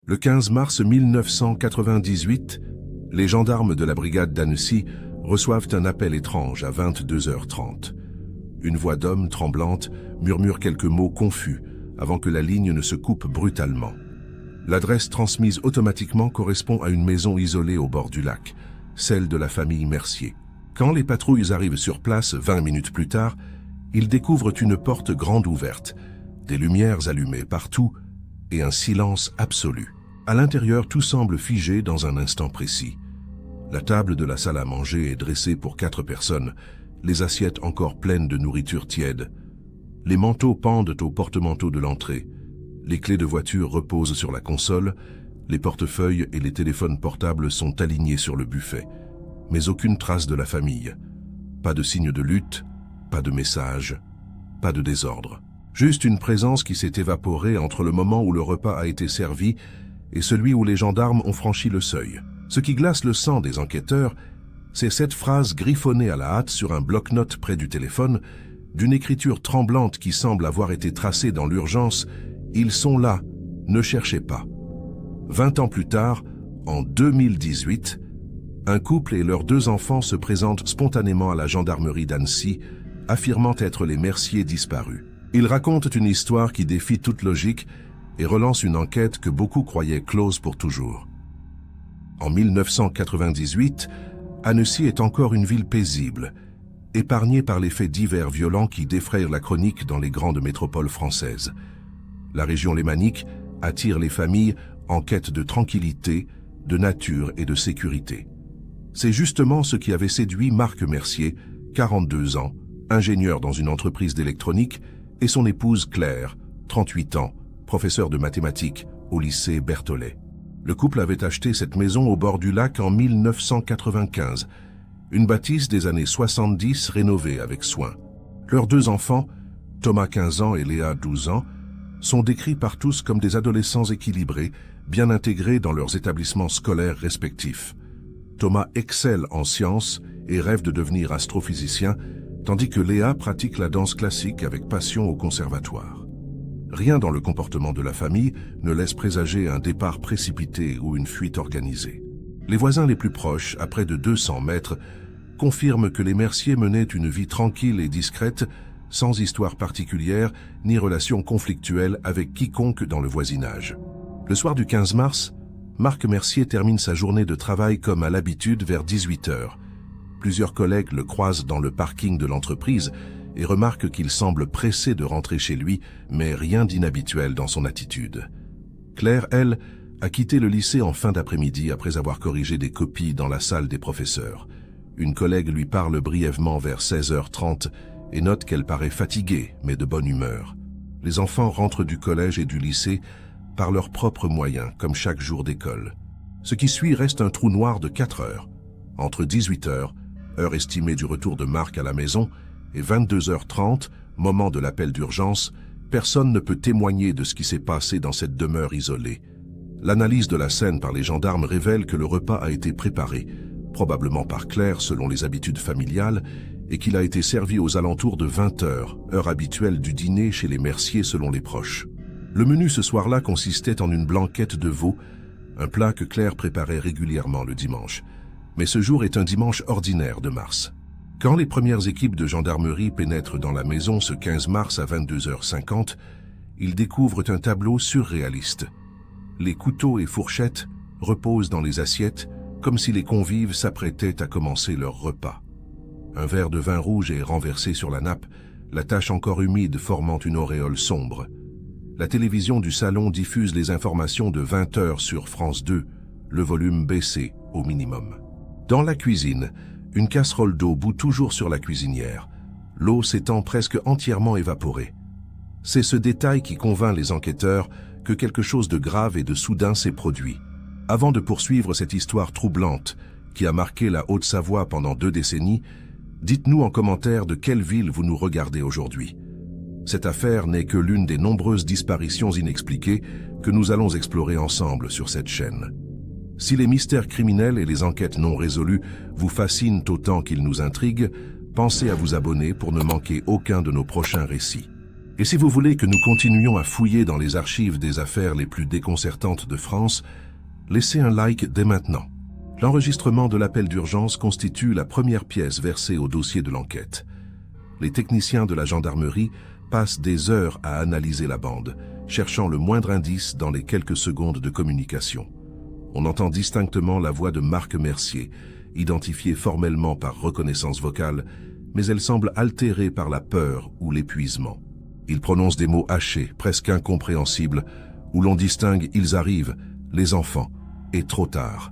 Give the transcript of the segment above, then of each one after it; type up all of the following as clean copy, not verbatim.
Le 15 mars 1998, les gendarmes de la brigade d'Annecy reçoivent un appel étrange à 22h30. Une voix d'homme tremblante murmure quelques mots confus avant que la ligne ne se coupe brutalement. L'adresse transmise automatiquement correspond à une maison isolée au bord du lac, celle de la famille Mercier. Quand les patrouilles arrivent sur place 20 minutes plus tard, ils découvrent une porte grande ouverte, des lumières allumées partout et un silence absolu. À l'intérieur, tout semble figé dans un instant précis. La table de la salle à manger est dressée pour 4 personnes, les assiettes encore pleines de nourriture tiède. Les manteaux pendent au porte-manteau de l'entrée. Les clés de voiture reposent sur la console, les portefeuilles et les téléphones portables sont alignés sur le buffet. Mais aucune trace de la famille. Pas de signe de lutte, pas de message, pas de désordre. Juste une présence qui s'est évaporée entre le moment où le repas a été servi et celui où les gendarmes ont franchi le seuil. Ce qui glace le sang des enquêteurs, c'est cette phrase griffonnée à la hâte sur un bloc-notes près du téléphone, d'une écriture tremblante qui semble avoir été tracée dans l'urgence. Ils sont là, ne cherchez pas. 20 ans plus tard, en 2018, un couple et leurs 2 enfants se présentent spontanément à la gendarmerie d'Annecy, affirmant être les Mercier disparus. Ils racontent une histoire qui défie toute logique et relance une enquête que beaucoup croyaient close pour toujours. En 1998, Annecy est encore une ville paisible, épargnée par les faits divers violents qui défrayent la chronique dans les grandes métropoles françaises. La région lémanique attire les familles en quête de tranquillité, de nature et de sécurité. C'est justement ce qui avait séduit Marc Mercier, 42 ans, ingénieur dans une entreprise d'électronique, et son épouse Claire, 38 ans, professeur de mathématiques au lycée Berthollet. Le couple avait acheté cette maison au bord du lac en 1995, une bâtisse des années 70 rénovée avec soin. Leurs 2 enfants, Thomas 15 ans et Léa 12 ans, sont décrits par tous comme des adolescents équilibrés, bien intégrés dans leurs établissements scolaires respectifs. Thomas excelle en sciences et rêve de devenir astrophysicien, tandis que Léa pratique la danse classique avec passion au conservatoire. Rien dans le comportement de la famille ne laisse présager un départ précipité ou une fuite organisée. Les voisins les plus proches, à près de 200 mètres, confirment que les Mercier menaient une vie tranquille et discrète, sans histoire particulière ni relation conflictuelle avec quiconque dans le voisinage. Le soir du 15 mars, Marc Mercier termine sa journée de travail comme à l'habitude vers 18h. Plusieurs collègues le croisent dans le parking de l'entreprise et remarquent qu'il semble pressé de rentrer chez lui, mais rien d'inhabituel dans son attitude. Claire, elle, a quitté le lycée en fin d'après-midi après avoir corrigé des copies dans la salle des professeurs. Une collègue lui parle brièvement vers 16h30 et note qu'elle paraît fatiguée, mais de bonne humeur. Les enfants rentrent du collège et du lycée par leurs propres moyens, comme chaque jour d'école. Ce qui suit reste un trou noir de 4 heures. Entre 18h, heure estimée du retour de Marc à la maison, et 22h30, moment de l'appel d'urgence, personne ne peut témoigner de ce qui s'est passé dans cette demeure isolée. L'analyse de la scène par les gendarmes révèle que le repas a été préparé, probablement par Claire selon les habitudes familiales, et qu'il a été servi aux alentours de 20h, heure habituelle du dîner chez les Mercier selon les proches. Le menu ce soir-là consistait en une blanquette de veau, un plat que Claire préparait régulièrement le dimanche. Mais ce jour est un dimanche ordinaire de mars. Quand les premières équipes de gendarmerie pénètrent dans la maison ce 15 mars à 22h50, ils découvrent un tableau surréaliste. Les couteaux et fourchettes reposent dans les assiettes comme si les convives s'apprêtaient à commencer leur repas. Un verre de vin rouge est renversé sur la nappe, la tache encore humide formant une auréole sombre. La télévision du salon diffuse les informations de 20h sur France 2, le volume baissé au minimum. Dans la cuisine, une casserole d'eau bout toujours sur la cuisinière, l'eau s'étant presque entièrement évaporée. C'est ce détail qui convainc les enquêteurs que quelque chose de grave et de soudain s'est produit. Avant de poursuivre cette histoire troublante qui a marqué la Haute-Savoie pendant 2 décennies, dites-nous en commentaire de quelle ville vous nous regardez aujourd'hui. Cette affaire n'est que l'une des nombreuses disparitions inexpliquées que nous allons explorer ensemble sur cette chaîne. Si les mystères criminels et les enquêtes non résolues vous fascinent autant qu'ils nous intriguent, pensez à vous abonner pour ne manquer aucun de nos prochains récits. Et si vous voulez que nous continuions à fouiller dans les archives des affaires les plus déconcertantes de France, laissez un like dès maintenant. L'enregistrement de l'appel d'urgence constitue la première pièce versée au dossier de l'enquête. Les techniciens de la gendarmerie passent des heures à analyser la bande, cherchant le moindre indice dans les quelques secondes de communication. On entend distinctement la voix de Marc Mercier, identifiée formellement par reconnaissance vocale, mais elle semble altérée par la peur ou l'épuisement. Il prononce des mots hachés, presque incompréhensibles, où l'on distingue « ils arrivent »,« les enfants » et « trop tard ».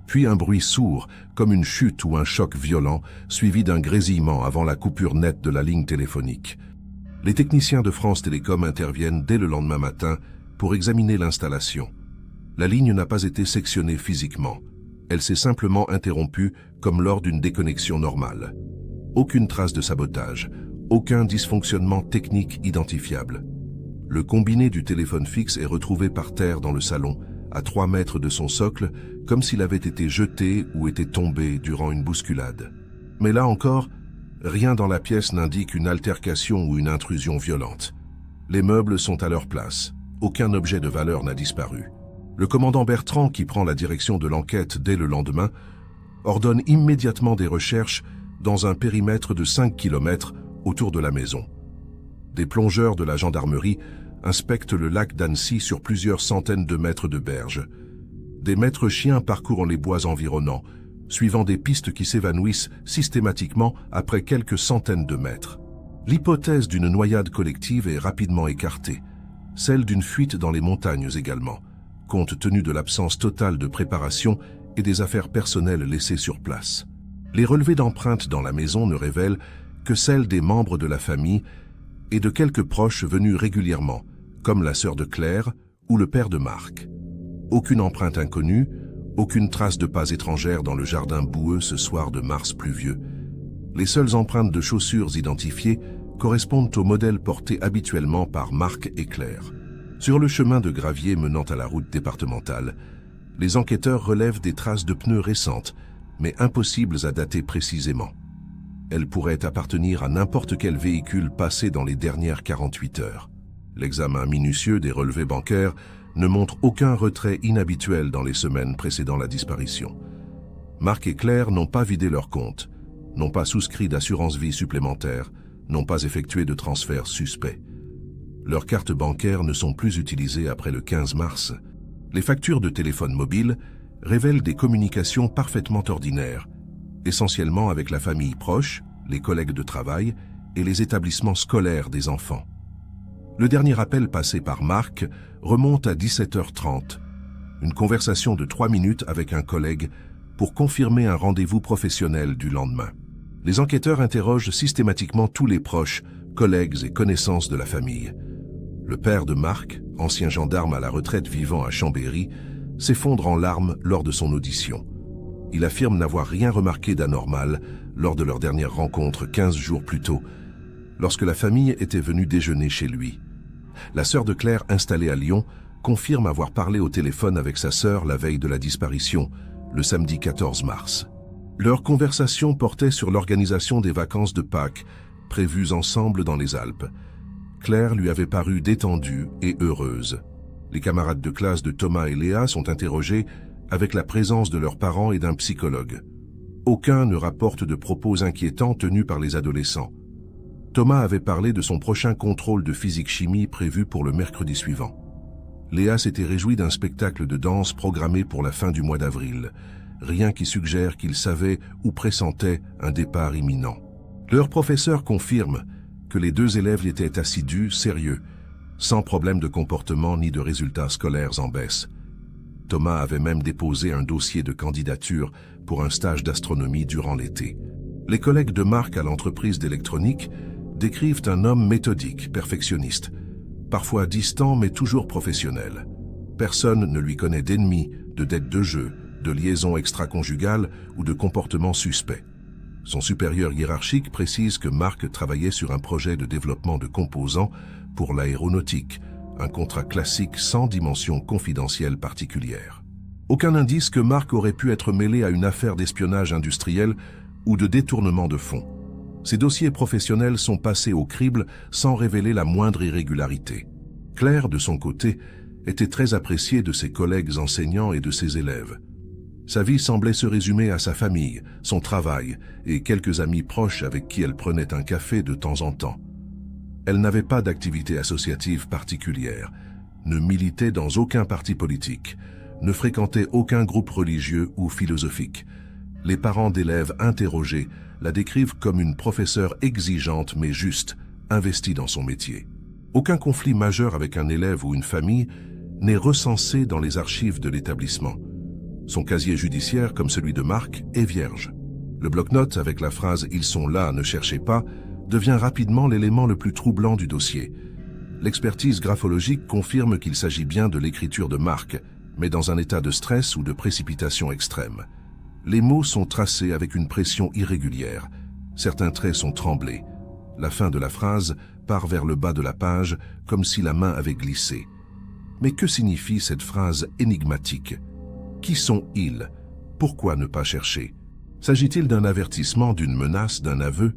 Puis un bruit sourd, comme une chute ou un choc violent, suivi d'un grésillement avant la coupure nette de la ligne téléphonique. Les techniciens de France Télécom interviennent dès le lendemain matin pour examiner l'installation. La ligne n'a pas été sectionnée physiquement. Elle s'est simplement interrompue comme lors d'une déconnexion normale. Aucune trace de sabotage, aucun dysfonctionnement technique identifiable. Le combiné du téléphone fixe est retrouvé par terre dans le salon, à 3 mètres de son socle, comme s'il avait été jeté ou était tombé durant une bousculade. Mais là encore, rien dans la pièce n'indique une altercation ou une intrusion violente. Les meubles sont à leur place. Aucun objet de valeur n'a disparu. Le commandant Bertrand, qui prend la direction de l'enquête dès le lendemain, ordonne immédiatement des recherches dans un périmètre de 5 km autour de la maison. Des plongeurs de la gendarmerie inspectent le lac d'Annecy sur plusieurs centaines de mètres de berge. Des maîtres chiens parcourent les bois environnants, suivant des pistes qui s'évanouissent systématiquement après quelques centaines de mètres. L'hypothèse d'une noyade collective est rapidement écartée, celle d'une fuite dans les montagnes également, compte tenu de l'absence totale de préparation et des affaires personnelles laissées sur place. Les relevés d'empreintes dans la maison ne révèlent que celles des membres de la famille et de quelques proches venus régulièrement, comme la sœur de Claire ou le père de Marc. Aucune empreinte inconnue, aucune trace de pas étrangère dans le jardin boueux ce soir de mars pluvieux. Les seules empreintes de chaussures identifiées correspondent au modèle porté habituellement par Marc et Claire. Sur le chemin de gravier menant à la route départementale, les enquêteurs relèvent des traces de pneus récentes, mais impossibles à dater précisément. Elles pourraient appartenir à n'importe quel véhicule passé dans les dernières 48 heures. L'examen minutieux des relevés bancaires ne montre aucun retrait inhabituel dans les semaines précédant la disparition. Marc et Claire n'ont pas vidé leur compte, n'ont pas souscrit d'assurance vie supplémentaire, n'ont pas effectué de transfert suspect. Leurs cartes bancaires ne sont plus utilisées après le 15 mars. Les factures de téléphone mobile révèlent des communications parfaitement ordinaires, essentiellement avec la famille proche, les collègues de travail et les établissements scolaires des enfants. Le dernier appel passé par Marc remonte à 17h30, une conversation de 3 minutes avec un collègue pour confirmer un rendez-vous professionnel du lendemain. Les enquêteurs interrogent systématiquement tous les proches, collègues et connaissances de la famille. Le père de Marc, ancien gendarme à la retraite vivant à Chambéry, s'effondre en larmes lors de son audition. Il affirme n'avoir rien remarqué d'anormal lors de leur dernière rencontre 15 jours plus tôt, lorsque la famille était venue déjeuner chez lui. La sœur de Claire, installée à Lyon, confirme avoir parlé au téléphone avec sa sœur la veille de la disparition, le samedi 14 mars. Leur conversation portait sur l'organisation des vacances de Pâques, prévues ensemble dans les Alpes. Claire lui avait paru détendue et heureuse. Les camarades de classe de Thomas et Léa sont interrogés avec la présence de leurs parents et d'un psychologue. Aucun ne rapporte de propos inquiétants tenus par les adolescents. Thomas avait parlé de son prochain contrôle de physique-chimie prévu pour le mercredi suivant. Léa s'était réjouie d'un spectacle de danse programmé pour la fin du mois d'avril, rien qui suggère qu'il savait ou pressentait un départ imminent. Leur professeur confirme que les 2 élèves étaient assidus, sérieux, sans problème de comportement ni de résultats scolaires en baisse. Thomas avait même déposé un dossier de candidature pour un stage d'astronomie durant l'été. Les collègues de Marc à l'entreprise d'électronique décrivent un homme méthodique, perfectionniste, parfois distant mais toujours professionnel. Personne ne lui connaît d'ennemis, de dettes de jeu, de liaisons extra-conjugales ou de comportements suspects. Son supérieur hiérarchique précise que Marc travaillait sur un projet de développement de composants pour l'aéronautique, un contrat classique sans dimension confidentielle particulière. Aucun indice que Marc aurait pu être mêlé à une affaire d'espionnage industriel ou de détournement de fonds. Ces dossiers professionnels sont passés au crible sans révéler la moindre irrégularité. Claire, de son côté, était très appréciée de ses collègues enseignants et de ses élèves. Sa vie semblait se résumer à sa famille, son travail et quelques amis proches avec qui elle prenait un café de temps en temps. Elle n'avait pas d'activité associative particulière, ne militait dans aucun parti politique, ne fréquentait aucun groupe religieux ou philosophique. Les parents d'élèves interrogés la décrivent comme une professeure exigeante mais juste, investie dans son métier. Aucun conflit majeur avec un élève ou une famille n'est recensé dans les archives de l'établissement. Son casier judiciaire, comme celui de Marc, est vierge. Le bloc-notes avec la phrase « Ils sont là, ne cherchez pas » devient rapidement l'élément le plus troublant du dossier. L'expertise graphologique confirme qu'il s'agit bien de l'écriture de Marc, mais dans un état de stress ou de précipitation extrême. Les mots sont tracés avec une pression irrégulière. Certains traits sont tremblés. La fin de la phrase part vers le bas de la page, comme si la main avait glissé. Mais que signifie cette phrase énigmatique? Qui sont-ils? Pourquoi ne pas chercher? S'agit-il d'un avertissement, d'une menace, d'un aveu?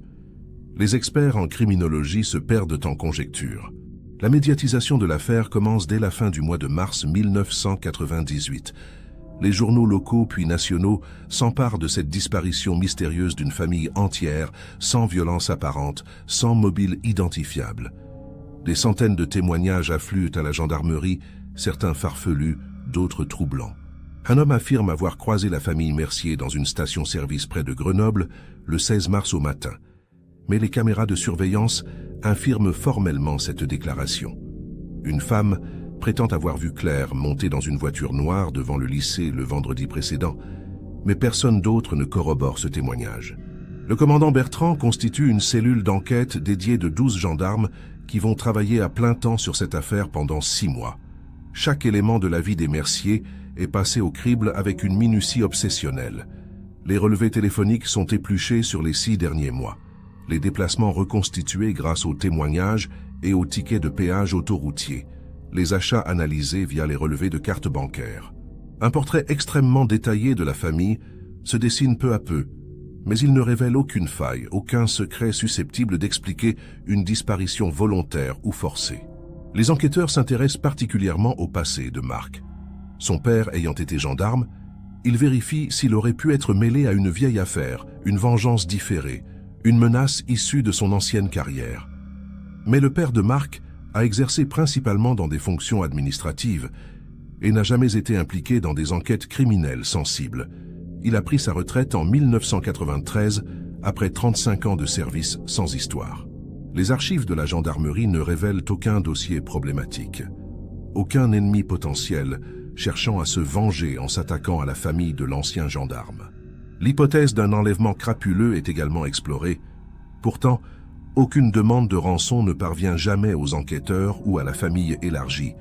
Les experts en criminologie se perdent en conjectures. La médiatisation de l'affaire commence dès la fin du mois de mars 1998. Les journaux locaux puis nationaux s'emparent de cette disparition mystérieuse d'une famille entière, sans violence apparente, sans mobile identifiable. Des centaines de témoignages affluent à la gendarmerie, certains farfelus, d'autres troublants. Un homme affirme avoir croisé la famille Mercier dans une station-service près de Grenoble le 16 mars au matin. Mais les caméras de surveillance infirment formellement cette déclaration. Une femme prétend avoir vu Claire monter dans une voiture noire devant le lycée le vendredi précédent, mais personne d'autre ne corrobore ce témoignage. Le commandant Bertrand constitue une cellule d'enquête dédiée de 12 gendarmes qui vont travailler à plein temps sur cette affaire pendant 6 mois. Chaque élément de la vie des Mercier est passé au crible avec une minutie obsessionnelle. Les relevés téléphoniques sont épluchés sur les 6 derniers mois. Les déplacements reconstitués grâce aux témoignages et aux tickets de péage autoroutiers. Les achats analysés via les relevés de cartes bancaires. Un portrait extrêmement détaillé de la famille se dessine peu à peu, mais il ne révèle aucune faille, aucun secret susceptible d'expliquer une disparition volontaire ou forcée. Les enquêteurs s'intéressent particulièrement au passé de Marc. Son père ayant été gendarme, ils vérifient s'il aurait pu être mêlé à une vieille affaire, une vengeance différée, une menace issue de son ancienne carrière. Mais le père de Marc a exercé principalement dans des fonctions administratives et n'a jamais été impliqué dans des enquêtes criminelles sensibles. Il a pris sa retraite en 1993 après 35 ans de service sans histoire. Les archives de la gendarmerie ne révèlent aucun dossier problématique. Aucun ennemi potentiel cherchant à se venger en s'attaquant à la famille de l'ancien gendarme. L'hypothèse d'un enlèvement crapuleux est également explorée. Pourtant, aucune demande de rançon ne parvient jamais aux enquêteurs ou à la famille élargie.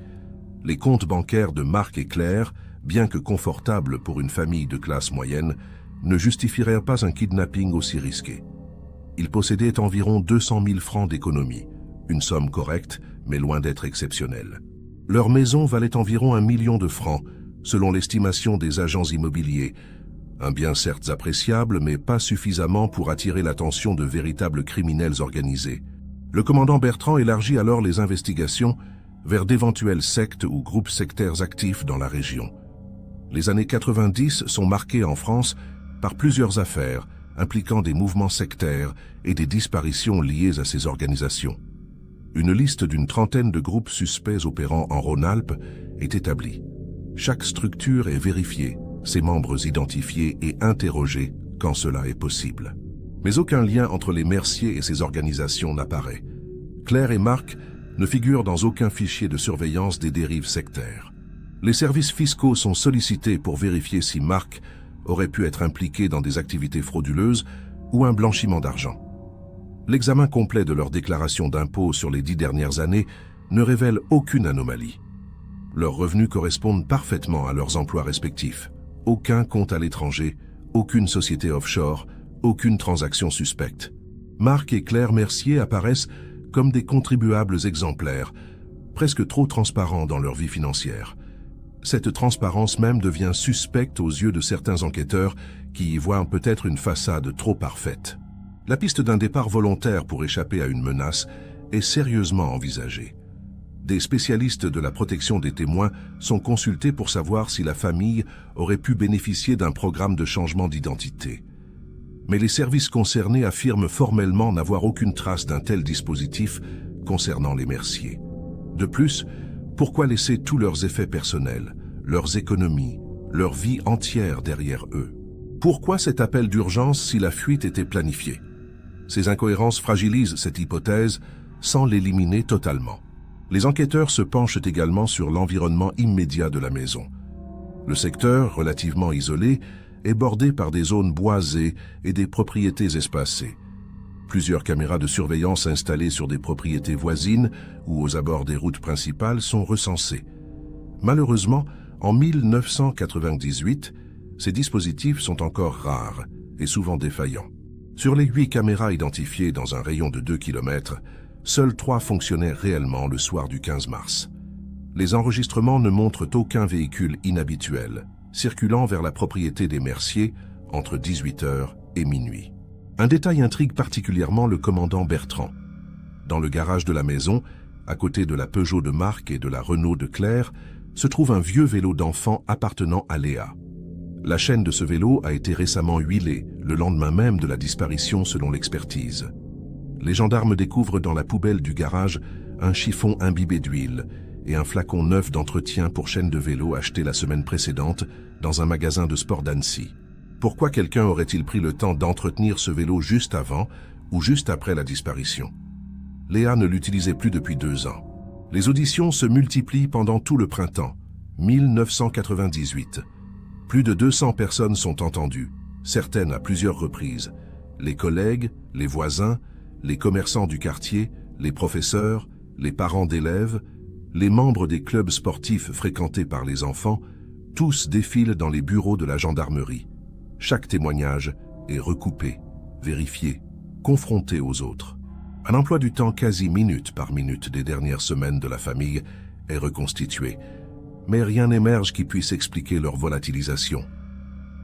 Les comptes bancaires de Marc et Claire, bien que confortables pour une famille de classe moyenne, ne justifieraient pas un kidnapping aussi risqué. Ils possédaient environ 200 000 francs d'économie, une somme correcte, mais loin d'être exceptionnelle. Leur maison valait environ 1 million de francs, selon l'estimation des agents immobiliers, un bien certes appréciable, mais pas suffisamment pour attirer l'attention de véritables criminels organisés. Le commandant Bertrand élargit alors les investigations vers d'éventuelles sectes ou groupes sectaires actifs dans la région. Les années 90 sont marquées en France par plusieurs affaires impliquant des mouvements sectaires et des disparitions liées à ces organisations. Une liste d'une trentaine de groupes suspects opérant en Rhône-Alpes est établie. Chaque structure est vérifiée, ses membres identifiés et interrogés quand cela est possible. Mais aucun lien entre les Mercier et ces organisations n'apparaît. Claire et Marc ne figurent dans aucun fichier de surveillance des dérives sectaires. Les services fiscaux sont sollicités pour vérifier si Marc aurait pu être impliqué dans des activités frauduleuses ou un blanchiment d'argent. L'examen complet de leurs déclarations d'impôts sur les 10 dernières années ne révèle aucune anomalie. Leurs revenus correspondent parfaitement à leurs emplois respectifs. Aucun compte à l'étranger, aucune société offshore, aucune transaction suspecte. Marc et Claire Mercier apparaissent comme des contribuables exemplaires, presque trop transparents dans leur vie financière. Cette transparence même devient suspecte aux yeux de certains enquêteurs qui y voient peut-être une façade trop parfaite. La piste d'un départ volontaire pour échapper à une menace est sérieusement envisagée. Des spécialistes de la protection des témoins sont consultés pour savoir si la famille aurait pu bénéficier d'un programme de changement d'identité. Mais les services concernés affirment formellement n'avoir aucune trace d'un tel dispositif concernant les Mercier. De plus, pourquoi laisser tous leurs effets personnels, leurs économies, leur vie entière derrière eux? Pourquoi cet appel d'urgence si la fuite était planifiée? Ces incohérences fragilisent cette hypothèse sans l'éliminer totalement. Les enquêteurs se penchent également sur l'environnement immédiat de la maison. Le secteur, relativement isolé, est bordé par des zones boisées et des propriétés espacées. Plusieurs caméras de surveillance installées sur des propriétés voisines ou aux abords des routes principales sont recensées. Malheureusement, en 1998, ces dispositifs sont encore rares et souvent défaillants. Sur les 8 caméras identifiées dans un rayon de 2 km, seules 3 fonctionnaient réellement le soir du 15 mars. Les enregistrements ne montrent aucun véhicule inhabituel, circulant vers la propriété des Mercier entre 18h et minuit. Un détail intrigue particulièrement le commandant Bertrand. Dans le garage de la maison, à côté de la Peugeot de Marc et de la Renault de Claire, se trouve un vieux vélo d'enfant appartenant à Léa. La chaîne de ce vélo a été récemment huilée, le lendemain même de la disparition selon l'expertise. Les gendarmes découvrent dans la poubelle du garage un chiffon imbibé d'huile et un flacon neuf d'entretien pour chaîne de vélo acheté la semaine précédente dans un magasin de sport d'Annecy. Pourquoi quelqu'un aurait-il pris le temps d'entretenir ce vélo juste avant ou juste après la disparition? Léa ne l'utilisait plus depuis 2 ans. Les auditions se multiplient pendant tout le printemps, 1998. Plus de 200 personnes sont entendues, certaines à plusieurs reprises. Les collègues, les voisins, les commerçants du quartier, les professeurs, les parents d'élèves, les membres des clubs sportifs fréquentés par les enfants, tous défilent dans les bureaux de la gendarmerie. Chaque témoignage est recoupé, vérifié, confronté aux autres. Un emploi du temps quasi minute par minute des dernières semaines de la famille est reconstitué, mais rien n'émerge qui puisse expliquer leur volatilisation.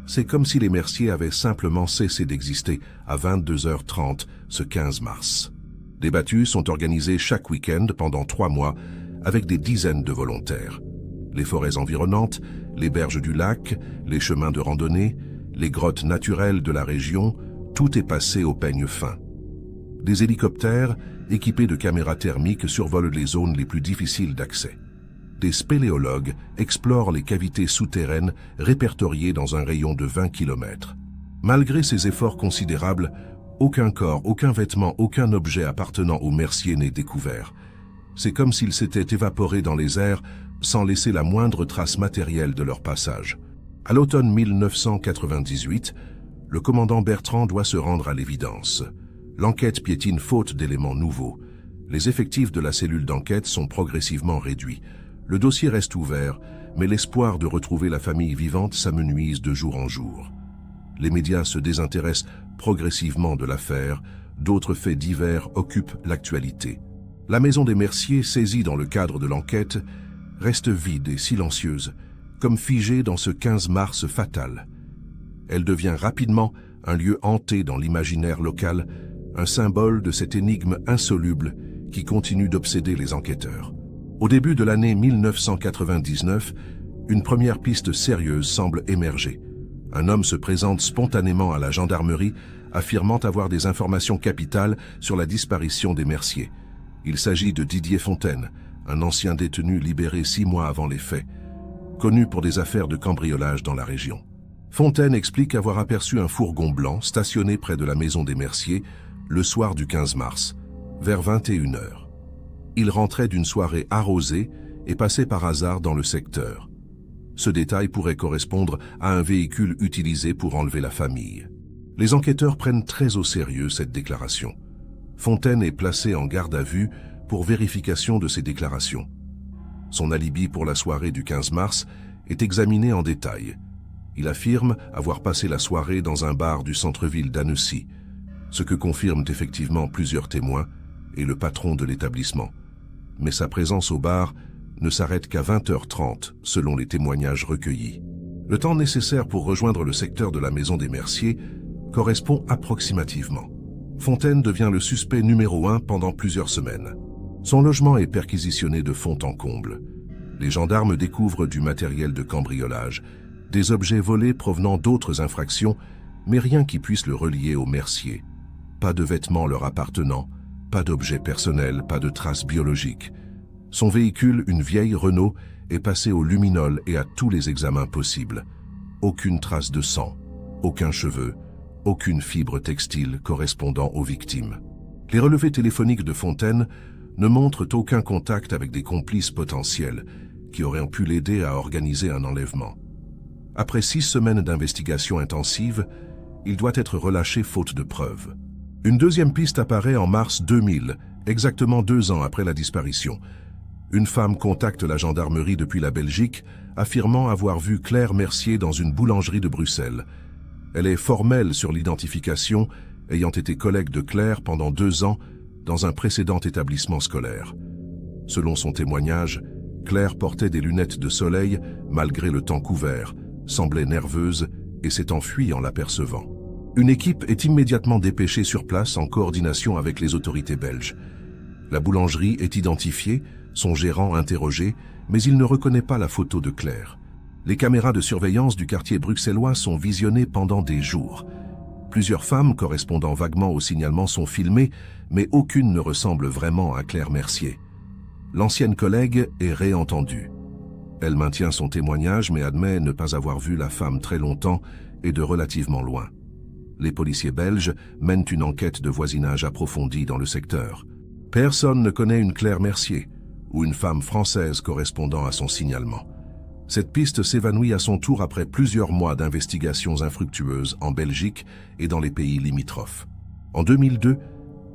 C'est comme si les Mercier avaient simplement cessé d'exister à 22h30 ce 15 mars. Des battues sont organisées chaque week-end pendant 3 mois avec des dizaines de volontaires. Les forêts environnantes, les berges du lac, les chemins de randonnée, les grottes naturelles de la région, tout est passé au peigne fin. Des hélicoptères, équipés de caméras thermiques, survolent les zones les plus difficiles d'accès. Des spéléologues explorent les cavités souterraines répertoriées dans un rayon de 20 km. Malgré ces efforts considérables, aucun corps, aucun vêtement, aucun objet appartenant aux Mercier n'est découvert. C'est comme s'ils s'étaient évaporés dans les airs sans laisser la moindre trace matérielle de leur passage. À l'automne 1998, le commandant Bertrand doit se rendre à l'évidence. L'enquête piétine faute d'éléments nouveaux. Les effectifs de la cellule d'enquête sont progressivement réduits. Le dossier reste ouvert, mais l'espoir de retrouver la famille vivante s'amenuise de jour en jour. Les médias se désintéressent progressivement de l'affaire, d'autres faits divers occupent l'actualité. La maison des Mercier, saisie dans le cadre de l'enquête, reste vide et silencieuse, comme figée dans ce 15 mars fatal. Elle devient rapidement un lieu hanté dans l'imaginaire local, un symbole de cette énigme insoluble qui continue d'obséder les enquêteurs. Au début de l'année 1999, une première piste sérieuse semble émerger. Un homme se présente spontanément à la gendarmerie, affirmant avoir des informations capitales sur la disparition des Mercier. Il s'agit de Didier Fontaine, un ancien détenu libéré 6 mois avant les faits, connu pour des affaires de cambriolage dans la région. Fontaine explique avoir aperçu un fourgon blanc stationné près de la maison des Mercier le soir du 15 mars, vers 21h. Il rentrait d'une soirée arrosée et passait par hasard dans le secteur. Ce détail pourrait correspondre à un véhicule utilisé pour enlever la famille. Les enquêteurs prennent très au sérieux cette déclaration. Fontaine est placé en garde à vue pour vérification de ses déclarations. Son alibi pour la soirée du 15 mars est examiné en détail. Il affirme avoir passé la soirée dans un bar du centre-ville d'Annecy, ce que confirment effectivement plusieurs témoins et le patron de l'établissement. Mais sa présence au bar ne s'arrête qu'à 20h30, selon les témoignages recueillis. Le temps nécessaire pour rejoindre le secteur de la maison des Mercier correspond approximativement Fontaine devient le suspect numéro 1 pendant plusieurs semaines. Son logement est perquisitionné de fond en comble. Les gendarmes découvrent du matériel de cambriolage, des objets volés provenant d'autres infractions, mais rien qui puisse le relier au Mercier. Pas de vêtements leur appartenant, pas d'objets personnels, pas de traces biologiques. Son véhicule, une vieille Renault, est passé au luminol et à tous les examens possibles. Aucune trace de sang, aucun cheveu, aucune fibre textile correspondant aux victimes. Les relevés téléphoniques de Fontaine ne montrent aucun contact avec des complices potentiels qui auraient pu l'aider à organiser un enlèvement. Après 6 semaines d'investigation intensive, il doit être relâché faute de preuves. Une deuxième piste apparaît en mars 2000, exactement 2 ans après la disparition. Une femme contacte la gendarmerie depuis la Belgique, affirmant avoir vu Claire Mercier dans une boulangerie de Bruxelles. Elle est formelle sur l'identification, ayant été collègue de Claire pendant 2 ans dans un précédent établissement scolaire. Selon son témoignage, Claire portait des lunettes de soleil malgré le temps couvert, semblait nerveuse et s'est enfuie en l'apercevant. Une équipe est immédiatement dépêchée sur place en coordination avec les autorités belges. La boulangerie est identifiée, son gérant interrogé, mais il ne reconnaît pas la photo de Claire. Les caméras de surveillance du quartier bruxellois sont visionnées pendant des jours. Plusieurs femmes correspondant vaguement au signalement sont filmées, mais aucune ne ressemble vraiment à Claire Mercier. L'ancienne collègue est réentendue. Elle maintient son témoignage mais admet ne pas avoir vu la femme très longtemps et de relativement loin. Les policiers belges mènent une enquête de voisinage approfondie dans le secteur. Personne ne connaît une Claire Mercier ou une femme française correspondant à son signalement. Cette piste s'évanouit à son tour après plusieurs mois d'investigations infructueuses en Belgique et dans les pays limitrophes. En 2002,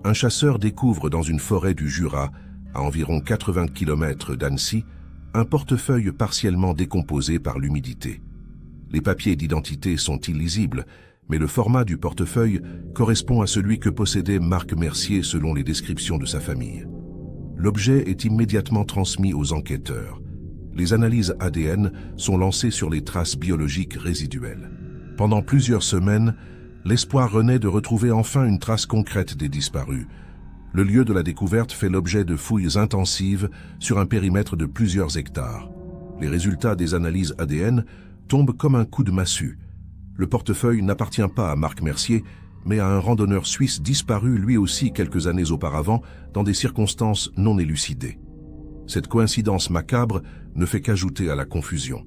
un chasseur découvre dans une forêt du Jura, à environ 80 km d'Annecy, un portefeuille partiellement décomposé par l'humidité. Les papiers d'identité sont illisibles, mais le format du portefeuille correspond à celui que possédait Marc Mercier selon les descriptions de sa famille. L'objet est immédiatement transmis aux enquêteurs. Les analyses ADN sont lancées sur les traces biologiques résiduelles. Pendant plusieurs semaines, l'espoir renaît de retrouver enfin une trace concrète des disparus. Le lieu de la découverte fait l'objet de fouilles intensives sur un périmètre de plusieurs hectares. Les résultats des analyses ADN tombent comme un coup de massue. Le portefeuille n'appartient pas à Marc Mercier, mais à un randonneur suisse disparu lui aussi quelques années auparavant dans des circonstances non élucidées. Cette coïncidence macabre ne fait qu'ajouter à la confusion.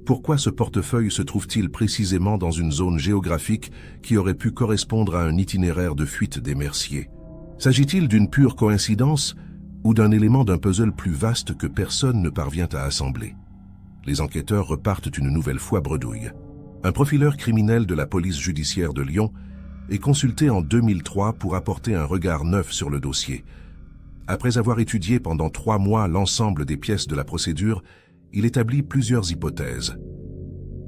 Pourquoi ce portefeuille se trouve-t-il précisément dans une zone géographique qui aurait pu correspondre à un itinéraire de fuite des Merciers? S'agit-il d'une pure coïncidence ou d'un élément d'un puzzle plus vaste que personne ne parvient à assembler? Les enquêteurs repartent une nouvelle fois bredouille. Un profileur criminel de la police judiciaire de Lyon est consulté en 2003 pour apporter un regard neuf sur le dossier. Après avoir étudié pendant 3 mois l'ensemble des pièces de la procédure, il établit plusieurs hypothèses.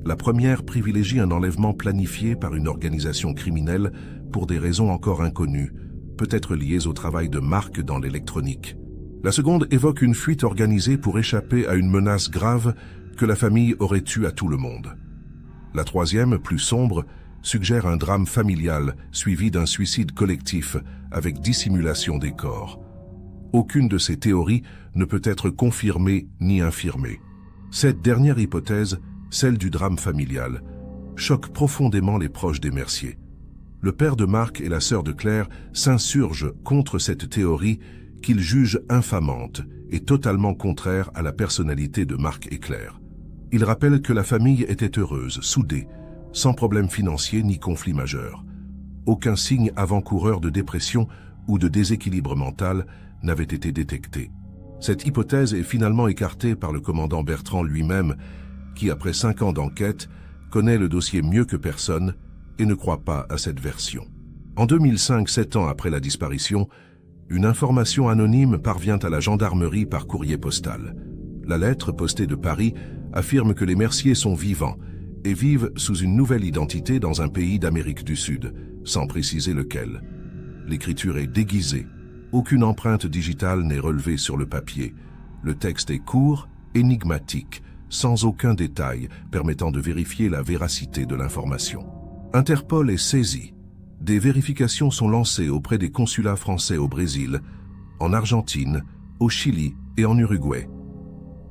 La première privilégie un enlèvement planifié par une organisation criminelle pour des raisons encore inconnues, peut-être liées au travail de Marc dans l'électronique. La seconde évoque une fuite organisée pour échapper à une menace grave que la famille aurait eue à tout le monde. La troisième, plus sombre, suggère un drame familial suivi d'un suicide collectif avec dissimulation des corps. Aucune de ces théories ne peut être confirmée ni infirmée. Cette dernière hypothèse, celle du drame familial, choque profondément les proches des Merciers. Le père de Marc et la sœur de Claire s'insurgent contre cette théorie qu'ils jugent infamante et totalement contraire à la personnalité de Marc et Claire. Ils rappellent que la famille était heureuse, soudée, sans problème financier ni conflit majeur. Aucun signe avant-coureur de dépression ou de déséquilibre mental n'avait été détecté. Cette hypothèse est finalement écartée par le commandant Bertrand lui-même, qui, après 5 ans d'enquête, connaît le dossier mieux que personne et ne croit pas à cette version. En 2005, 7 ans après la disparition, une information anonyme parvient à la gendarmerie par courrier postal. La lettre, postée de Paris, affirme que les Merciers sont vivants et vivent sous une nouvelle identité dans un pays d'Amérique du Sud, sans préciser lequel. L'écriture est déguisée. Aucune empreinte digitale n'est relevée sur le papier. Le texte est court, énigmatique, sans aucun détail permettant de vérifier la véracité de l'information. Interpol est saisi. Des vérifications sont lancées auprès des consulats français au Brésil, en Argentine, au Chili et en Uruguay.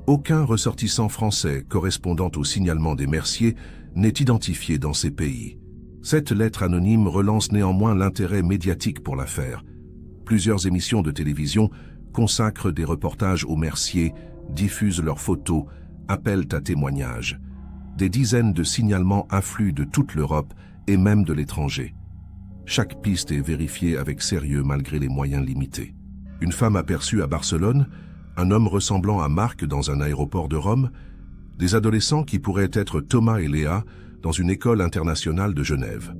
Aucun ressortissant français correspondant au signalement des Mercier n'est identifié dans ces pays. Cette lettre anonyme relance néanmoins l'intérêt médiatique pour l'affaire. Plusieurs émissions de télévision consacrent des reportages aux Mercier, diffusent leurs photos, appellent à témoignages. Des dizaines de signalements affluent de toute l'Europe et même de l'étranger. Chaque piste est vérifiée avec sérieux malgré les moyens limités. Une femme aperçue à Barcelone, un homme ressemblant à Marc dans un aéroport de Rome, des adolescents qui pourraient être Thomas et Léa dans une école internationale de Genève.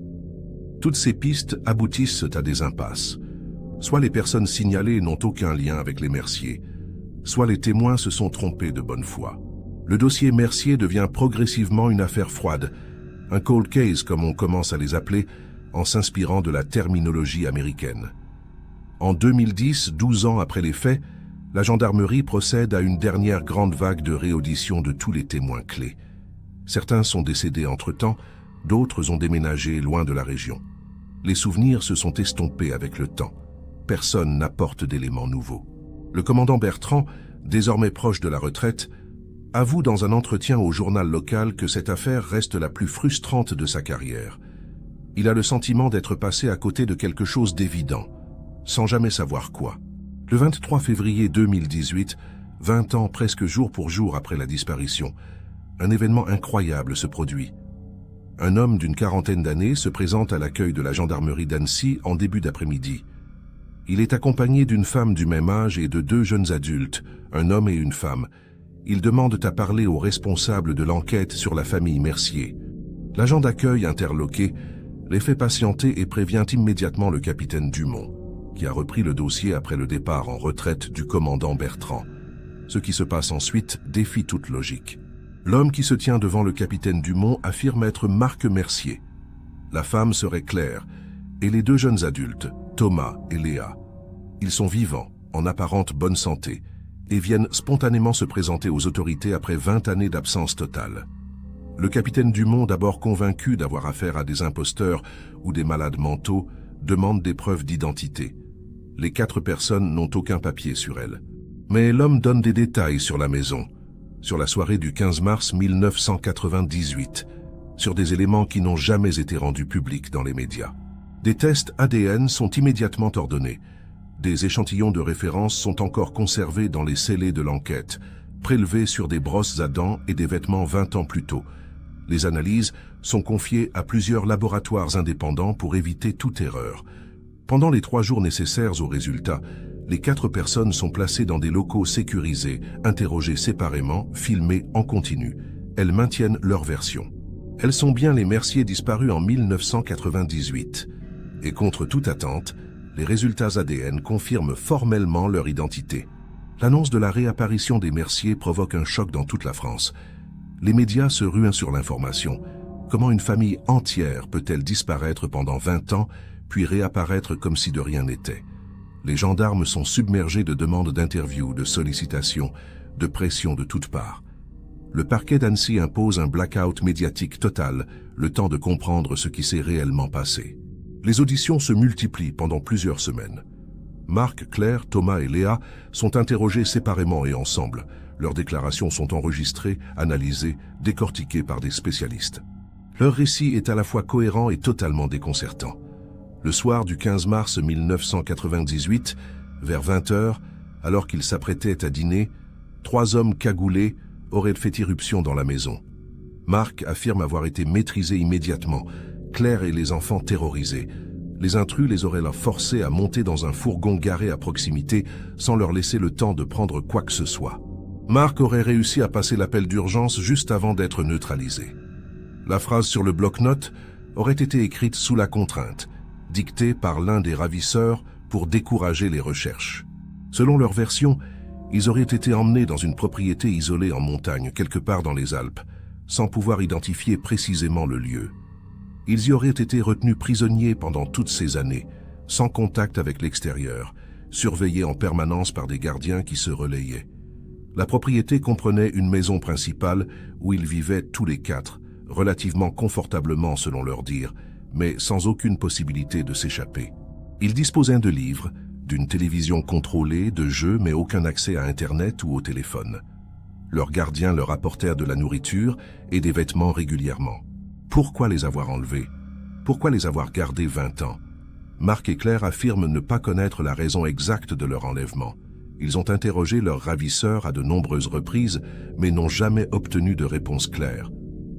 Toutes ces pistes aboutissent à des impasses. Soit les personnes signalées n'ont aucun lien avec les Mercier, soit les témoins se sont trompés de bonne foi. Le dossier Mercier devient progressivement une affaire froide, un cold case comme on commence à les appeler, en s'inspirant de la terminologie américaine. En 2010, 12 ans après les faits, la gendarmerie procède à une dernière grande vague de réaudition de tous les témoins clés. Certains sont décédés entre-temps, d'autres ont déménagé loin de la région. Les souvenirs se sont estompés avec le temps. Personne n'apporte d'éléments nouveaux. Le commandant Bertrand, désormais proche de la retraite, avoue dans un entretien au journal local que cette affaire reste la plus frustrante de sa carrière. Il a le sentiment d'être passé à côté de quelque chose d'évident, sans jamais savoir quoi. Le 23 février 2018, 20 ans presque jour pour jour après la disparition, un événement incroyable se produit. Un homme d'une quarantaine d'années se présente à l'accueil de la gendarmerie d'Annecy en début d'après-midi. Il est accompagné d'une femme du même âge et de deux jeunes adultes, un homme et une femme. Ils demandent à parler au responsable de l'enquête sur la famille Mercier. L'agent d'accueil, interloqué, les fait patienter et prévient immédiatement le capitaine Dumont, qui a repris le dossier après le départ en retraite du commandant Bertrand. Ce qui se passe ensuite défie toute logique. L'homme qui se tient devant le capitaine Dumont affirme être Marc Mercier. La femme serait Claire, et les deux jeunes adultes, Thomas et Léa. Ils sont vivants, en apparente bonne santé, et viennent spontanément se présenter aux autorités après 20 années d'absence totale. Le capitaine Dumont, d'abord convaincu d'avoir affaire à des imposteurs ou des malades mentaux, demande des preuves d'identité. Les 4 personnes n'ont aucun papier sur elles. Mais l'homme donne des détails sur la maison, sur la soirée du 15 mars 1998, sur des éléments qui n'ont jamais été rendus publics dans les médias. Des tests ADN sont immédiatement ordonnés. Des échantillons de référence sont encore conservés dans les scellés de l'enquête, prélevés sur des brosses à dents et des vêtements 20 ans plus tôt. Les analyses sont confiées à plusieurs laboratoires indépendants pour éviter toute erreur. Pendant les 3 jours nécessaires aux résultats, les 4 personnes sont placées dans des locaux sécurisés, interrogées séparément, filmées en continu. Elles maintiennent leur version. Elles sont bien les Mercier disparus en 1998. Et contre toute attente, les résultats ADN confirment formellement leur identité. L'annonce de la réapparition des Mercier provoque un choc dans toute la France. Les médias se ruent sur l'information. Comment une famille entière peut-elle disparaître pendant 20 ans, puis réapparaître comme si de rien n'était? Les gendarmes sont submergés de demandes d'interviews, de sollicitations, de pressions de toutes parts. Le parquet d'Annecy impose un blackout médiatique total, le temps de comprendre ce qui s'est réellement passé. Les auditions se multiplient pendant plusieurs semaines. Marc, Claire, Thomas et Léa sont interrogés séparément et ensemble. Leurs déclarations sont enregistrées, analysées, décortiquées par des spécialistes. Leur récit est à la fois cohérent et totalement déconcertant. Le soir du 15 mars 1998, vers 20 h, alors qu'ils s'apprêtaient à dîner, 3 hommes cagoulés auraient fait irruption dans la maison. Marc affirme avoir été maîtrisé immédiatement, Claire et les enfants terrorisés. Les intrus les auraient forcés à monter dans un fourgon garé à proximité sans leur laisser le temps de prendre quoi que ce soit. Marc aurait réussi à passer l'appel d'urgence juste avant d'être neutralisé. La phrase sur le bloc-notes aurait été écrite sous la contrainte, dictée par l'un des ravisseurs pour décourager les recherches. Selon leur version, ils auraient été emmenés dans une propriété isolée en montagne, quelque part dans les Alpes, sans pouvoir identifier précisément le lieu. Ils y auraient été retenus prisonniers pendant toutes ces années, sans contact avec l'extérieur, surveillés en permanence par des gardiens qui se relayaient. La propriété comprenait une maison principale où ils vivaient tous les 4, relativement confortablement selon leur dire, mais sans aucune possibilité de s'échapper. Ils disposaient de livres, d'une télévision contrôlée, de jeux, mais aucun accès à Internet ou au téléphone. Leurs gardiens leur apportèrent de la nourriture et des vêtements régulièrement. Pourquoi les avoir enlevés? Pourquoi les avoir gardés 20 ans? Marc et Claire affirment ne pas connaître la raison exacte de leur enlèvement. Ils ont interrogé leur ravisseur à de nombreuses reprises, mais n'ont jamais obtenu de réponse claire.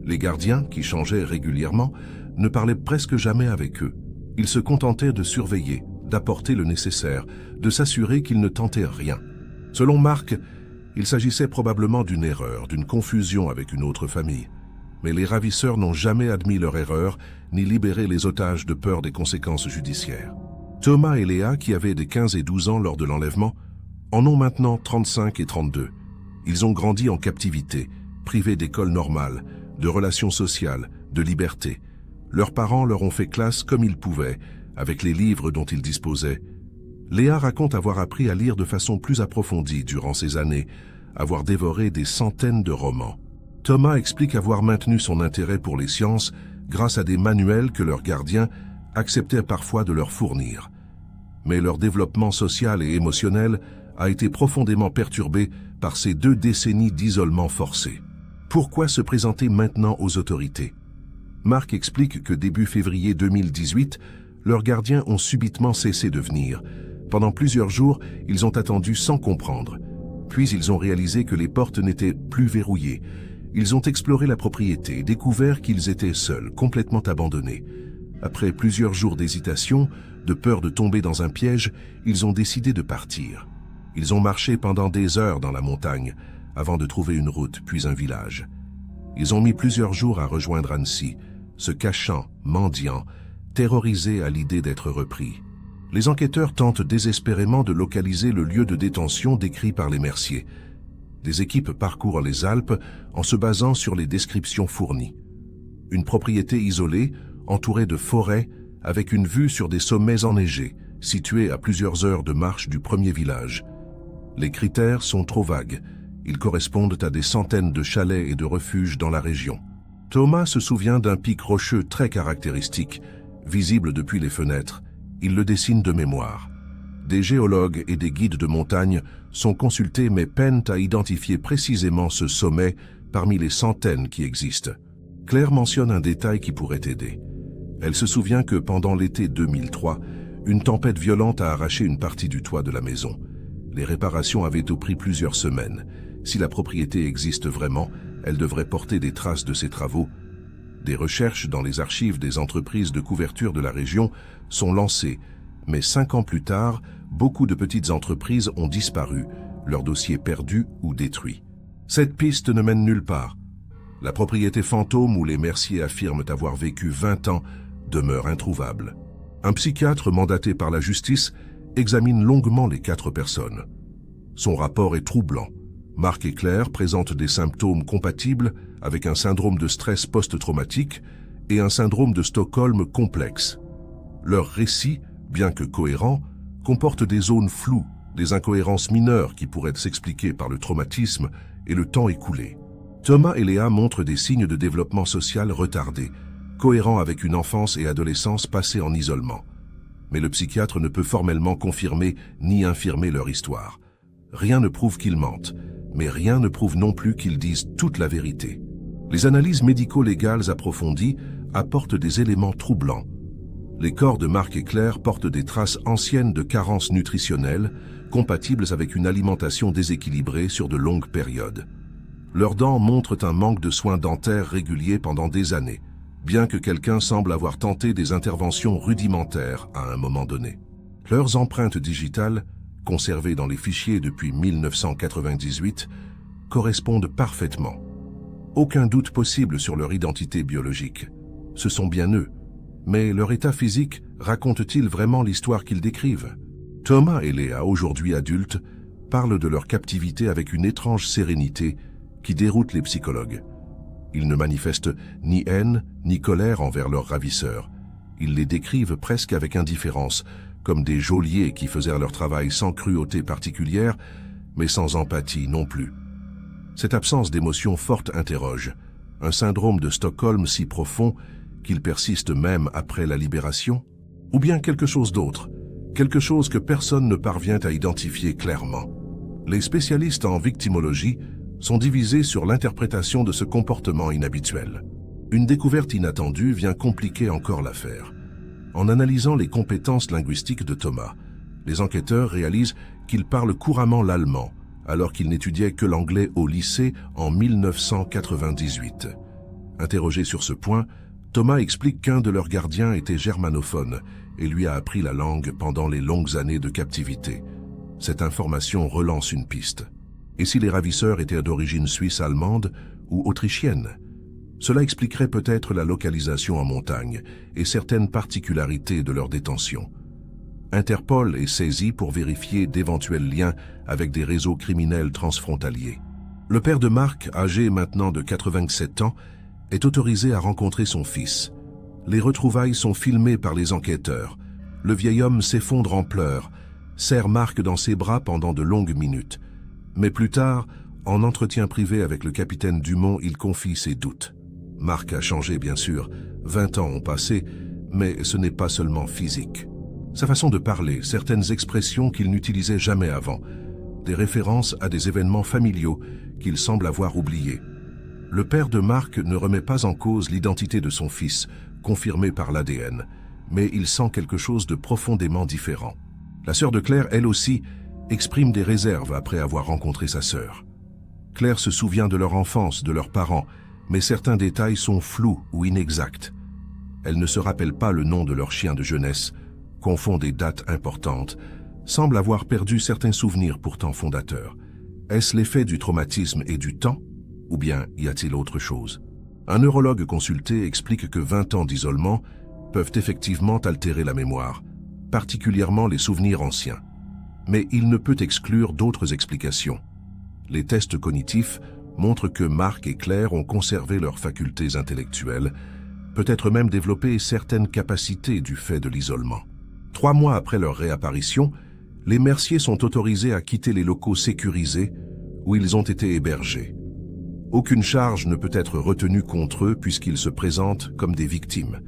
Les gardiens, qui changeaient régulièrement, ne parlaient presque jamais avec eux. Ils se contentaient de surveiller, d'apporter le nécessaire, de s'assurer qu'ils ne tentaient rien. Selon Marc, il s'agissait probablement d'une erreur, d'une confusion avec une autre famille. Mais les ravisseurs n'ont jamais admis leur erreur, ni libéré les otages de peur des conséquences judiciaires. Thomas et Léa, qui avaient des 15 et 12 ans lors de l'enlèvement, en ont maintenant 35 et 32. Ils ont grandi en captivité, privés d'école normale, de relations sociales, de liberté. Leurs parents leur ont fait classe comme ils pouvaient, avec les livres dont ils disposaient. Léa raconte avoir appris à lire de façon plus approfondie durant ces années, avoir dévoré des centaines de romans. Thomas explique avoir maintenu son intérêt pour les sciences grâce à des manuels que leurs gardiens acceptaient parfois de leur fournir. Mais leur développement social et émotionnel a été profondément perturbé par ces 2 décennies d'isolement forcé. Pourquoi se présenter maintenant aux autorités? Marc explique que début février 2018, leurs gardiens ont subitement cessé de venir. Pendant plusieurs jours, ils ont attendu sans comprendre. Puis ils ont réalisé que les portes n'étaient plus verrouillées. Ils ont exploré la propriété et découvert qu'ils étaient seuls, complètement abandonnés. Après plusieurs jours d'hésitation, de peur de tomber dans un piège, ils ont décidé de partir. Ils ont marché pendant des heures dans la montagne, avant de trouver une route, puis un village. Ils ont mis plusieurs jours à rejoindre Annecy, se cachant, mendiant, terrorisés à l'idée d'être repris. Les enquêteurs tentent désespérément de localiser le lieu de détention décrit par les Mercier. Des équipes parcourent les Alpes en se basant sur les descriptions fournies. Une propriété isolée, entourée de forêts, avec une vue sur des sommets enneigés, située à plusieurs heures de marche du premier village. Les critères sont trop vagues. Ils correspondent à des centaines de chalets et de refuges dans la région. Thomas se souvient d'un pic rocheux très caractéristique, visible depuis les fenêtres. Il le dessine de mémoire. Des géologues et des guides de montagne sont consultés mais peinent à identifier précisément ce sommet parmi les centaines qui existent. Claire mentionne un détail qui pourrait aider. Elle se souvient que pendant l'été 2003, une tempête violente a arraché une partie du toit de la maison. Les réparations avaient pris plusieurs semaines. Si la propriété existe vraiment, elle devrait porter des traces de ces travaux. Des recherches dans les archives des entreprises de couverture de la région sont lancées, mais 5 ans plus tard, beaucoup de petites entreprises ont disparu, leurs dossiers perdus ou détruits. Cette piste ne mène nulle part. La propriété fantôme où les Mercier affirment avoir vécu 20 ans demeure introuvable. Un psychiatre mandaté par la justice examine longuement les 4 personnes. Son rapport est troublant. Marc et Claire présentent des symptômes compatibles avec un syndrome de stress post-traumatique et un syndrome de Stockholm complexe. Leur récit, bien que cohérent, comporte des zones floues, des incohérences mineures qui pourraient s'expliquer par le traumatisme et le temps écoulé. Thomas et Léa montrent des signes de développement social retardé, cohérents avec une enfance et adolescence passées en isolement. Mais le psychiatre ne peut formellement confirmer ni infirmer leur histoire. Rien ne prouve qu'ils mentent, mais rien ne prouve non plus qu'ils disent toute la vérité. Les analyses médico-légales approfondies apportent des éléments troublants. Les corps de Marc et Claire portent des traces anciennes de carences nutritionnelles, compatibles avec une alimentation déséquilibrée sur de longues périodes. Leurs dents montrent un manque de soins dentaires réguliers pendant des années, bien que quelqu'un semble avoir tenté des interventions rudimentaires à un moment donné. Leurs empreintes digitales, conservées dans les fichiers depuis 1998, correspondent parfaitement. Aucun doute possible sur leur identité biologique. Ce sont bien eux. Mais leur état physique raconte-t-il vraiment l'histoire qu'ils décrivent? Thomas et Léa, aujourd'hui adultes, parlent de leur captivité avec une étrange sérénité qui déroute les psychologues. Ils ne manifestent ni haine ni colère envers leurs ravisseurs. Ils les décrivent presque avec indifférence, comme des geôliers qui faisaient leur travail sans cruauté particulière, mais sans empathie non plus. Cette absence d'émotion forte interroge, un syndrome de Stockholm si profond qu'il persiste même après la libération? Ou bien quelque chose d'autre, quelque chose que personne ne parvient à identifier clairement? Les spécialistes en victimologie sont divisés sur l'interprétation de ce comportement inhabituel. Une découverte inattendue vient compliquer encore l'affaire. En analysant les compétences linguistiques de Thomas, les enquêteurs réalisent qu'il parle couramment l'allemand, alors qu'il n'étudiait que l'anglais au lycée en 1998. Interrogé sur ce point, Thomas explique qu'un de leurs gardiens était germanophone et lui a appris la langue pendant les longues années de captivité. Cette information relance une piste. Et si les ravisseurs étaient d'origine suisse-allemande ou autrichienne? Cela expliquerait peut-être la localisation en montagne et certaines particularités de leur détention. Interpol est saisi pour vérifier d'éventuels liens avec des réseaux criminels transfrontaliers. Le père de Marc, âgé maintenant de 87 ans, est autorisé à rencontrer son fils. Les retrouvailles sont filmées par les enquêteurs. Le vieil homme s'effondre en pleurs, serre Marc dans ses bras pendant de longues minutes. Mais plus tard, en entretien privé avec le capitaine Dumont, il confie ses doutes. Marc a changé, bien sûr. 20 ans ont passé, mais ce n'est pas seulement physique. Sa façon de parler, certaines expressions qu'il n'utilisait jamais avant, des références à des événements familiaux qu'il semble avoir oubliés. Le père de Marc ne remet pas en cause l'identité de son fils, confirmée par l'ADN, mais il sent quelque chose de profondément différent. La sœur de Claire, elle aussi, exprime des réserves après avoir rencontré sa sœur. Claire se souvient de leur enfance, de leurs parents, mais certains détails sont flous ou inexacts. Elle ne se rappelle pas le nom de leur chien de jeunesse, confond des dates importantes, semble avoir perdu certains souvenirs pourtant fondateurs. Est-ce l'effet du traumatisme et du temps? Ou bien y a-t-il autre chose? Un neurologue consulté explique que 20 ans d'isolement peuvent effectivement altérer la mémoire, particulièrement les souvenirs anciens. Mais il ne peut exclure d'autres explications. Les tests cognitifs montrent que Marc et Claire ont conservé leurs facultés intellectuelles, peut-être même développé certaines capacités du fait de l'isolement. 3 mois après leur réapparition, les Mercier sont autorisés à quitter les locaux sécurisés où ils ont été hébergés. Aucune charge ne peut être retenue contre eux puisqu'ils se présentent comme des victimes,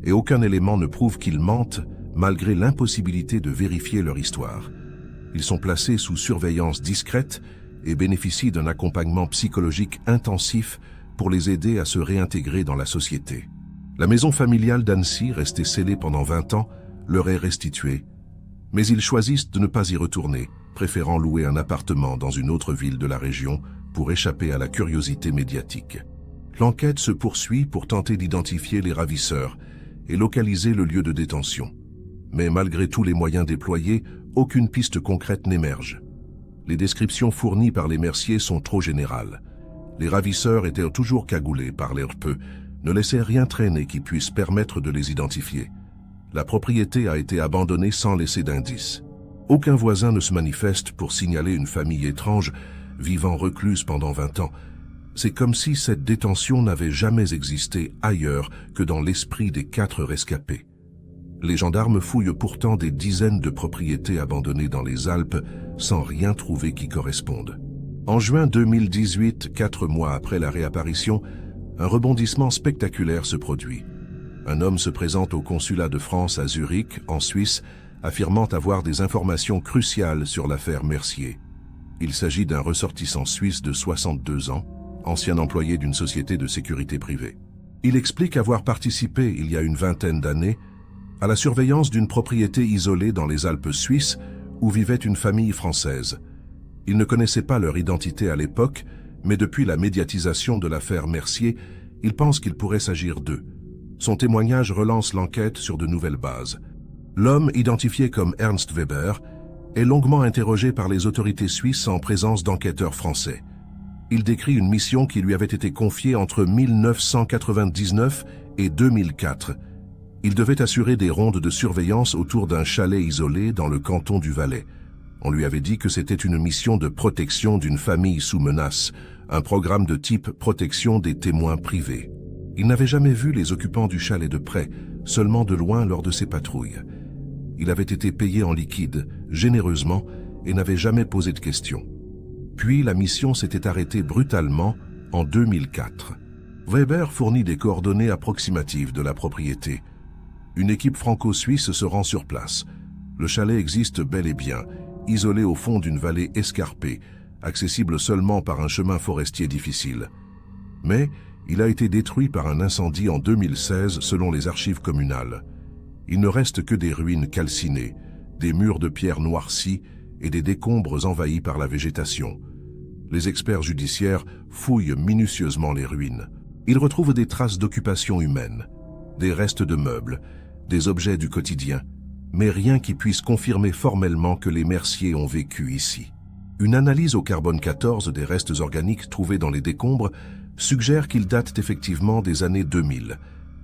et aucun élément ne prouve qu'ils mentent malgré l'impossibilité de vérifier leur histoire. Ils sont placés sous surveillance discrète et bénéficient d'un accompagnement psychologique intensif pour les aider à se réintégrer dans la société. La maison familiale d'Annecy, restée scellée pendant 20 ans, leur est restituée, mais ils choisissent de ne pas y retourner, préférant louer un appartement dans une autre ville de la région pour échapper à la curiosité médiatique. L'enquête se poursuit pour tenter d'identifier les ravisseurs et localiser le lieu de détention. Mais malgré tous les moyens déployés, aucune piste concrète n'émerge. Les descriptions fournies par les Mercier sont trop générales. Les ravisseurs étaient toujours cagoulés, parlaient peu, ne laissaient rien traîner qui puisse permettre de les identifier. La propriété a été abandonnée sans laisser d'indices. Aucun voisin ne se manifeste pour signaler une famille étrange vivant recluse pendant 20 ans. C'est comme si cette détention n'avait jamais existé ailleurs que dans l'esprit des 4 rescapés. Les gendarmes fouillent pourtant des dizaines de propriétés abandonnées dans les Alpes sans rien trouver qui corresponde. En juin 2018, 4 mois après la réapparition, un rebondissement spectaculaire se produit. Un homme se présente au consulat de France à Zurich, en Suisse, affirmant avoir des informations cruciales sur l'affaire Mercier. Il s'agit d'un ressortissant suisse de 62 ans, ancien employé d'une société de sécurité privée. Il explique avoir participé, il y a une vingtaine d'années, à la surveillance d'une propriété isolée dans les Alpes suisses où vivait une famille française. Il ne connaissait pas leur identité à l'époque, mais depuis la médiatisation de l'affaire Mercier, il pense qu'il pourrait s'agir d'eux. Son témoignage relance l'enquête sur de nouvelles bases. L'homme, identifié comme Ernst Weber, est longuement interrogé par les autorités suisses en présence d'enquêteurs français. Il décrit une mission qui lui avait été confiée entre 1999 et 2004. Il devait assurer des rondes de surveillance autour d'un chalet isolé dans le canton du Valais. On lui avait dit que c'était une mission de protection d'une famille sous menace, un programme de type protection des témoins privés. Il n'avait jamais vu les occupants du chalet de près, seulement de loin lors de ses patrouilles. Il avait été payé en liquide, généreusement, et n'avait jamais posé de questions. Puis la mission s'était arrêtée brutalement en 2004. Weber fournit des coordonnées approximatives de la propriété. Une équipe franco-suisse se rend sur place. Le chalet existe bel et bien, isolé au fond d'une vallée escarpée, accessible seulement par un chemin forestier difficile. Mais il a été détruit par un incendie en 2016 selon les archives communales. Il ne reste que des ruines calcinées, des murs de pierre noircis et des décombres envahis par la végétation. Les experts judiciaires fouillent minutieusement les ruines. Ils retrouvent des traces d'occupation humaine, des restes de meubles, des objets du quotidien, mais rien qui puisse confirmer formellement que les Mercier ont vécu ici. Une analyse au carbone 14 des restes organiques trouvés dans les décombres suggère qu'ils datent effectivement des années 2000.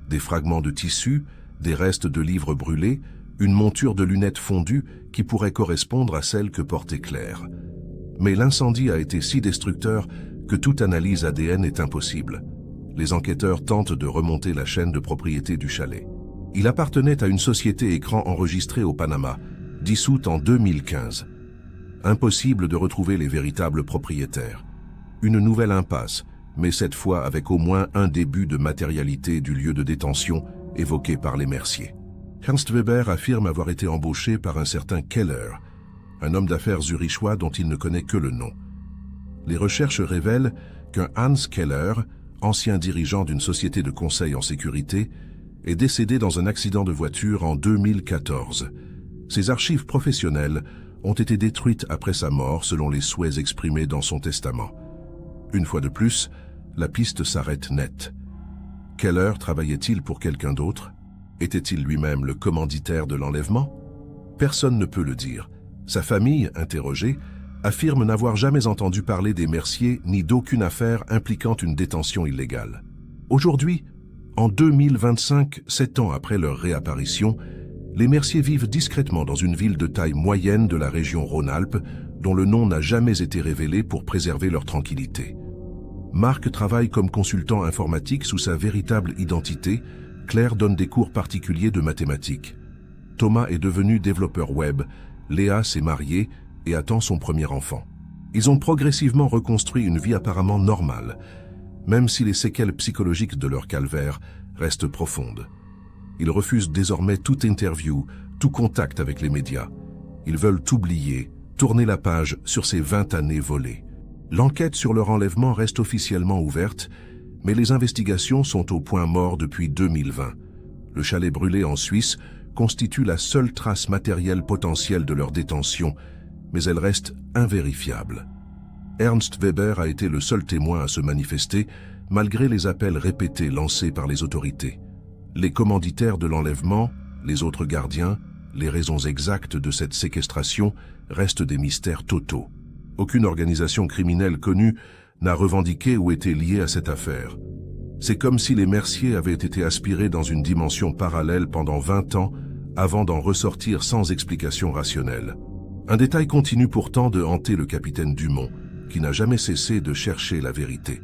Des fragments de tissus, des restes de livres brûlés, une monture de lunettes fondues qui pourrait correspondre à celle que portait Claire. Mais l'incendie a été si destructeur que toute analyse ADN est impossible. Les enquêteurs tentent de remonter la chaîne de propriété du chalet. Il appartenait à une société écran enregistrée au Panama, dissoute en 2015. Impossible de retrouver les véritables propriétaires. Une nouvelle impasse, mais cette fois avec au moins un début de matérialité du lieu de détention évoqué par les Mercier. Ernst Weber affirme avoir été embauché par un certain Keller, un homme d'affaires zurichois dont il ne connaît que le nom. Les recherches révèlent qu'un Hans Keller, ancien dirigeant d'une société de conseil en sécurité, est décédé dans un accident de voiture en 2014. Ses archives professionnelles ont été détruites après sa mort selon les souhaits exprimés dans son testament. Une fois de plus, la piste s'arrête net. Keller travaillait-il pour quelqu'un d'autre? Était-il lui-même le commanditaire de l'enlèvement? Personne ne peut le dire. Sa famille, interrogée, affirme n'avoir jamais entendu parler des Mercier ni d'aucune affaire impliquant une détention illégale. Aujourd'hui, en 2025, 7 ans après leur réapparition, les Mercier vivent discrètement dans une ville de taille moyenne de la région Rhône-Alpes, dont le nom n'a jamais été révélé pour préserver leur tranquillité. Marc travaille comme consultant informatique sous sa véritable identité. Claire donne des cours particuliers de mathématiques. Thomas est devenu développeur web. Léa s'est mariée et attend son premier enfant. Ils ont progressivement reconstruit une vie apparemment normale, même si les séquelles psychologiques de leur calvaire restent profondes. Ils refusent désormais toute interview, tout contact avec les médias. Ils veulent oublier, tourner la page sur ces 20 années volées. L'enquête sur leur enlèvement reste officiellement ouverte, mais les investigations sont au point mort depuis 2020. Le chalet brûlé en Suisse constitue la seule trace matérielle potentielle de leur détention, mais elle reste invérifiable. Ernst Weber a été le seul témoin à se manifester, malgré les appels répétés lancés par les autorités. Les commanditaires de l'enlèvement, les autres gardiens, les raisons exactes de cette séquestration restent des mystères totaux. Aucune organisation criminelle connue n'a revendiqué ou été liée à cette affaire. C'est comme si les Mercier avaient été aspirés dans une dimension parallèle pendant 20 ans avant d'en ressortir sans explication rationnelle. Un détail continue pourtant de hanter le capitaine Dumont, qui n'a jamais cessé de chercher la vérité.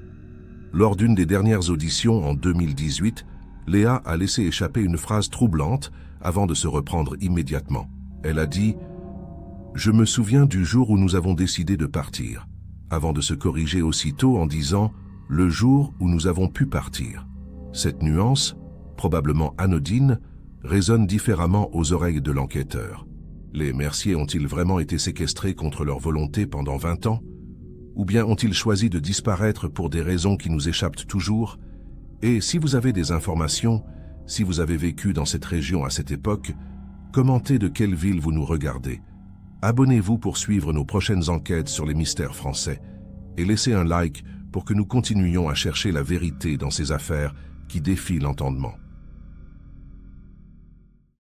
Lors d'une des dernières auditions en 2018, Léa a laissé échapper une phrase troublante avant de se reprendre immédiatement. Elle a dit « Je me souviens du jour où nous avons décidé de partir », avant de se corriger aussitôt en disant « le jour où nous avons pu partir ». Cette nuance, probablement anodine, résonne différemment aux oreilles de l'enquêteur. Les Mercier ont-ils vraiment été séquestrés contre leur volonté pendant 20 ans? Ou bien ont-ils choisi de disparaître pour des raisons qui nous échappent toujours? Et si vous avez des informations, si vous avez vécu dans cette région à cette époque, commentez de quelle ville vous nous regardez. Abonnez-vous pour suivre nos prochaines enquêtes sur les mystères français et laissez un like pour que nous continuions à chercher la vérité dans ces affaires qui défient l'entendement.